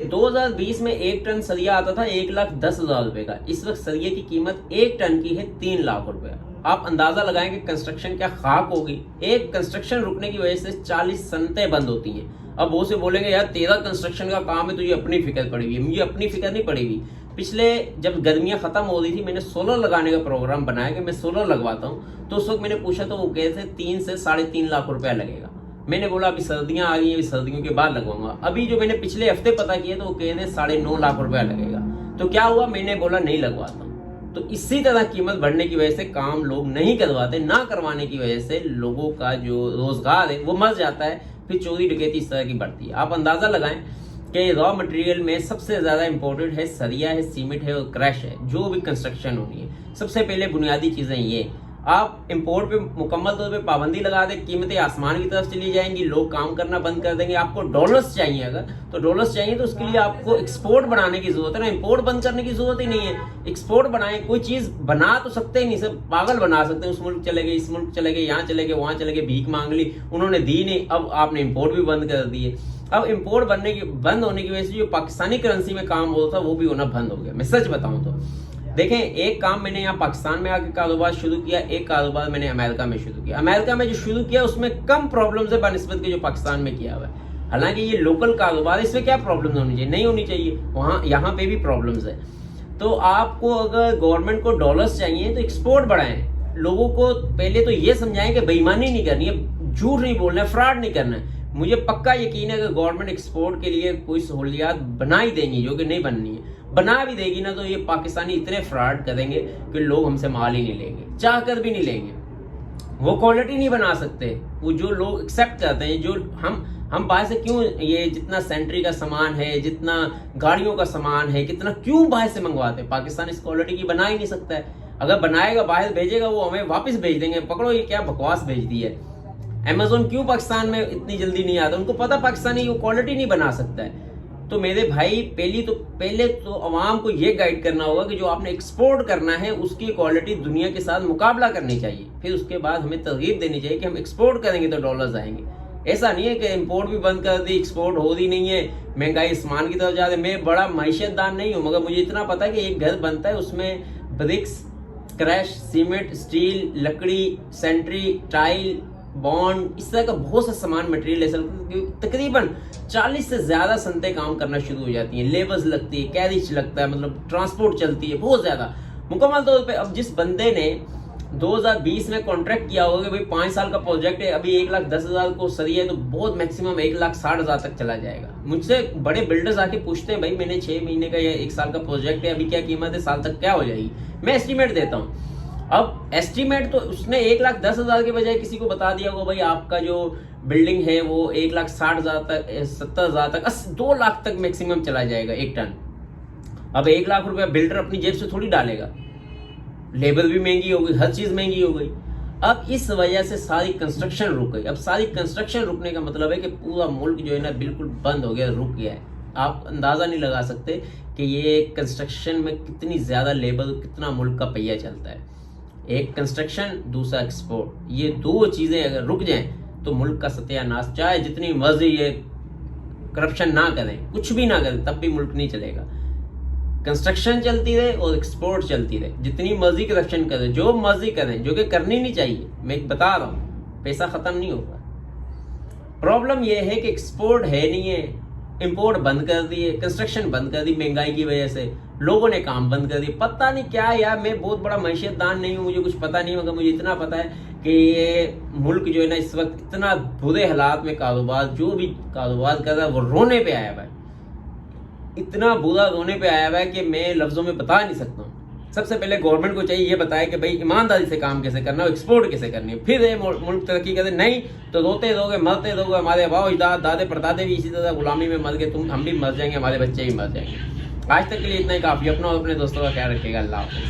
2020 में 1 टन सरिया आता था 1,10,000 रुपए का। इस वक्त सरिये की कीमत 1 टन की है 3 लाख रुपए। आप अंदाजा लगाएं कि कंस्ट्रक्शन क्या खाक होगी। एक कंस्ट्रक्शन रुकने की वजह से 40 सनतें बंद होती हैं। अब वो से बोलेंगे यार तेरा कंस्ट्रक्शन का काम है, तुझे अपनी फिक्र पड़ी हुई है। मुझे अपनी फिक्र नहीं पड़ी हुई। पिछले जब गर्मियां खत्म हो रही थी, मैंने सोलर लगाने का प्रोग्राम बनाया कि मैं सोलर लगवाता हूँ। तो उस वक्त मैंने पूछा तो वो कहे थे 3 से 3.5 लाख रुपया लगेगा। मैंने बोला अभी सर्दियां आ गई हैं, अभी सर्दियों के बाद लगवाऊंगा। अभी जो मैंने पिछले हफ्ते पता किया तो वो कहे थे 9.5 लाख रुपया लगेगा। तो क्या हुआ, मैंने बोला नहीं लगवाता। तो इसी तरह कीमत बढ़ने की वजह से काम लोग नहीं करवाते। ना करवाने की वजह से लोगों का जो रोजगार है वो मर जाता है। फिर चोरी डकैती इस तरह की बढ़ती है। आप अंदाजा लगाएं कि रॉ मटेरियल में सबसे ज्यादा इंपॉर्टेंट है सरिया है, सीमेंट है और क्रैश है। जो भी कंस्ट्रक्शन होनी है, सबसे पहले बुनियादी चीजें ये। आप इंपोर्ट पे मुकम्मल तौर पे पाबंदी लगा दे, कीमतें आसमान की तरफ चली जाएंगी, लोग काम करना बंद कर देंगे। आपको डॉलर्स चाहिए, अगर तो डॉलर्स चाहिए तो उसके लिए आपको एक्सपोर्ट बढ़ाने की जरूरत है ना। इंपोर्ट बंद करने की जरूरत ही नहीं है। एक्सपोर्ट बनाएं। कोई चीज बना तो सकते ही नहीं, सब पागल बना सकते हैं। उस मुल्क चले गए, इस मुल्क चले गए, यहाँ चले गए, वहां चले गए, भीख मांग ली, उन्होंने दी नहीं। अब आपने इंपोर्ट भी बंद कर दिए। अब इंपोर्ट बंद होने की वजह से जो पाकिस्तानी करेंसी में काम होता था वो भी होना बंद हो गया। मैं सच बताऊं तो देखें, एक काम मैंने यहाँ पाकिस्तान में आके कारोबार शुरू किया, एक कारोबार मैंने अमेरिका में शुरू किया। अमेरिका में जो शुरू किया उसमें कम प्रॉब्लम्स है बनिस्बत के जो पाकिस्तान में किया हुआ है। हालांकि ये लोकल कारोबार, इसमें क्या प्रॉब्लम्स होनी चाहिए, नहीं होनी चाहिए। वहाँ यहाँ पे भी प्रॉब्लम्स है। तो आपको अगर गवर्नमेंट को डॉलर्स चाहिए तो एक्सपोर्ट बढ़ाएं। लोगों को पहले तो ये समझाएं कि बेईमानी नहीं करनी है, झूठ नहीं बोलना है, फ्रॉड नहीं करना है। मुझे पक्का यकीन है कि गवर्नमेंट एक्सपोर्ट के लिए कोई सहूलियात बना ही देंगी, जो कि नहीं बननी है। बना भी देगी ना तो ये पाकिस्तानी इतने फ्रॉड करेंगे कि लोग हमसे माल ही नहीं लेंगे, चाह कर भी नहीं लेंगे। वो क्वालिटी नहीं बना सकते, वो जो लोग एक्सेप्ट करते हैं। जो हम बाहर से क्यों, ये जितना सेंट्री का सामान है, जितना गाड़ियों का सामान है, कितना क्यों बाहर से मंगवाते हैं। पाकिस्तान इस क्वालिटी की बना ही नहीं सकता है। अगर बनाएगा, बाहर भेजेगा, वो हमें वापस भेज देंगे। पकड़ो ये क्या बकवास भेज दी है। अमेज़न क्यों पाकिस्तान में इतनी जल्दी नहीं आता, उनको पता पाकिस्तानी वो क्वालिटी नहीं बना सकता है। तो मेरे भाई पहले तो अवाम को ये गाइड करना होगा कि जो आपने एक्सपोर्ट करना है उसकी क्वालिटी दुनिया के साथ मुकाबला करनी चाहिए। फिर उसके बाद हमें तरगीब देनी चाहिए कि हम एक्सपोर्ट करेंगे तो डॉलर्स आएंगे। ऐसा नहीं है कि इंपोर्ट भी बंद कर दी, एक्सपोर्ट हो रही नहीं है, महंगाई आसमान की तरफ जा रही है। मैं बड़ा मैशतदान नहीं हूँ, मगर मुझे इतना पता है कि एक घर बनता है उसमें ब्रिक्स, क्रैश, सीमेंट, स्टील, लकड़ी, सेंट्री, टाइल, बॉन्ड, इस तरह का बहुत सा सामान मटेरियल ऐसा तकरीबन 40 से ज्यादा संतें काम करना शुरू हो जाती हैं। लेबर्स लगती है, कैरिज लगता है, मतलब ट्रांसपोर्ट चलती है बहुत ज्यादा मुकम्मल तौर पे। अब जिस बंदे ने 2020 में कॉन्ट्रैक्ट किया होगा कि भाई 5 साल का प्रोजेक्ट है, अभी 1,10,000 को सरिया है तो बहुत मैक्सिमम 1,60,000 तक चला जाएगा। मुझसे बड़े बिल्डर्स आके पूछते हैं भाई मैंने 6 महीने का या 1 साल का प्रोजेक्ट है, अभी क्या कीमत है, साल तक क्या हो जाएगी। मैं एस्टिमेट देता हूँ। अब एस्टीमेट तो उसने 1,10,000 के बजाय किसी को बता दिया होगा भाई आपका जो बिल्डिंग है वो 1,60,000 तक, 70,000 तक, 2 लाख तक मैक्सिमम चला जाएगा 1 टन। अब 1 लाख रुपया बिल्डर अपनी जेब से थोड़ी डालेगा, लेबर भी महंगी हो गई, हर चीज महंगी हो गई। अब इस वजह से सारी कंस्ट्रक्शन रुक गई। अब सारी कंस्ट्रक्शन रुकने का मतलब है कि पूरा मुल्क जो है ना बिल्कुल बंद हो गया, रुक गया है। आप अंदाजा नहीं लगा सकते कि ये कंस्ट्रक्शन में कितनी ज्यादा लेबर, कितना मुल्क का पहिया चलता है। एक कंस्ट्रक्शन, दूसरा एक्सपोर्ट, ये 2 चीजें अगर रुक जाएं तो मुल्क का सत्यानाश। चाहे जितनी मर्जी ये करप्शन ना करें, कुछ भी ना करें, तब भी मुल्क नहीं चलेगा। कंस्ट्रक्शन चलती रहे और एक्सपोर्ट चलती रहे। जितनी मर्जी करप्शन करें, जो मर्जी करें, जो कि करनी नहीं चाहिए, मैं बता रहा हूं, पैसा खत्म नहीं होगा। प्रॉब्लम यह है कि एक्सपोर्ट है नहीं है, इंपोर्ट बंद कर दिए, कंस्ट्रक्शन बंद कर दी, महंगाई की वजह से लोगों ने काम बंद कर दिए। पता नहीं क्या यार, मैं बहुत बड़ा मैशतदान नहीं हूँ, मुझे कुछ पता नहीं, मगर मुझे इतना पता है कि ये मुल्क जो है ना इस वक्त इतना बुरे हालात में कारोबार, जो भी कारोबार कर रहा है वो रोने पे आया हुआ है। इतना बुरा रोने पे आया हुआ है कि मैं लफ्जों में बता नहीं सकता हूँ। सबसे पहले गवर्नमेंट को चाहिए ये बताए कि भाई ईमानदारी से काम कैसे करना है, एक्सपोर्ट कैसे करनी है, फिर ये मुल्क तरक्की करे। नहीं तो रोते रहोगे, मरते रहोगे। हमारे बाबा अजदाद, दादे परदादे भी इसी तरह गुलामी में मर गए, हम भी मर जाएंगे, हमारे बच्चे भी मर जाएंगे। आज तक के लिए इतना ही काफी। अपना और अपने दोस्तों का ख्याल रखिएगा। अल्लाह हाफ़िज़।